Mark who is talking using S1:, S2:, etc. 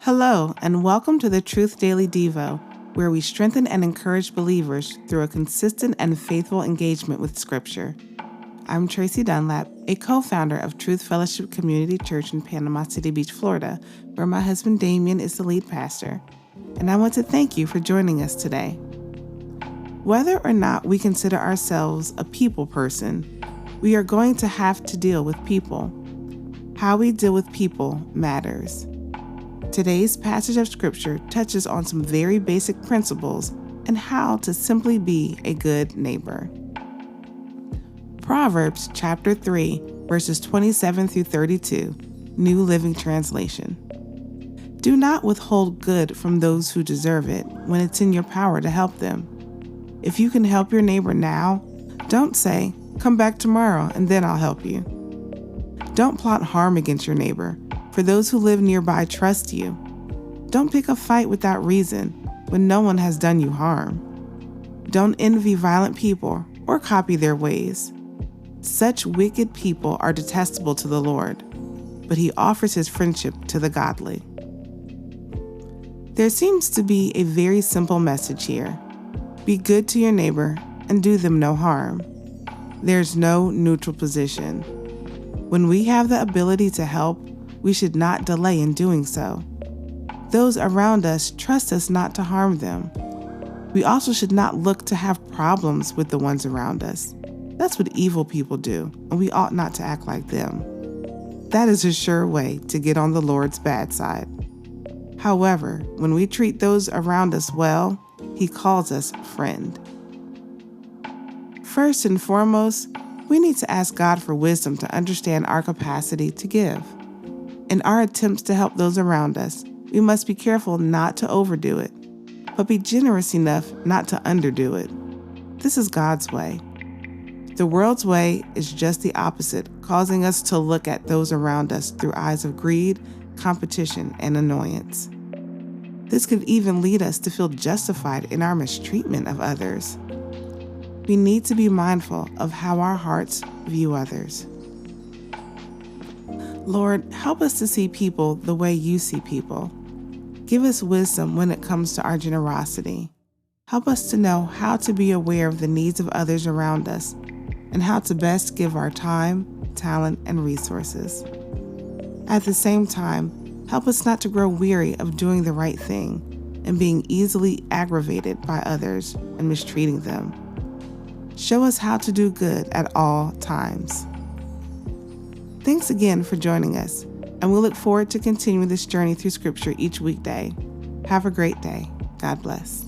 S1: Hello, and welcome to the Truth Daily Devo, where we strengthen and encourage believers through a consistent and faithful engagement with Scripture. I'm Tracy Dunlap, a co-founder of Truth Fellowship Community Church in Panama City Beach, Florida, where my husband Damien is the lead pastor, and I want to thank you for joining us today. Whether or not we consider ourselves a people person, we are going to have to deal with people. How we deal with people matters. Today's passage of Scripture touches on some very basic principles and how to simply be a good neighbor. Proverbs chapter 3, verses 27 through 32, New Living Translation. Do not withhold good from those who deserve it when it's in your power to help them. If you can help your neighbor now, don't say, "Come back tomorrow and then I'll help you." Don't plot harm against your neighbor, for those who live nearby trust you. Don't pick a fight without reason when no one has done you harm. Don't envy violent people or copy their ways. Such wicked people are detestable to the Lord, but He offers His friendship to the godly. There seems to be a very simple message here. Be good to your neighbor and do them no harm. There's no neutral position. When we have the ability to help, we should not delay in doing so. Those around us trust us not to harm them. We also should not look to have problems with the ones around us. That's what evil people do, and we ought not to act like them. That is a sure way to get on the Lord's bad side. However, when we treat those around us well, He calls us friend. First and foremost, we need to ask God for wisdom to understand our capacity to give. In our attempts to help those around us, we must be careful not to overdo it, but be generous enough not to underdo it. This is God's way. The world's way is just the opposite, causing us to look at those around us through eyes of greed, competition, and annoyance. This could even lead us to feel justified in our mistreatment of others. We need to be mindful of how our hearts view others. Lord, help us to see people the way You see people. Give us wisdom when it comes to our generosity. Help us to know how to be aware of the needs of others around us and how to best give our time, talent, and resources. At the same time, help us not to grow weary of doing the right thing and being easily aggravated by others and mistreating them. Show us how to do good at all times. Thanks again for joining us, and we look forward to continuing this journey through Scripture each weekday. Have a great day. God bless.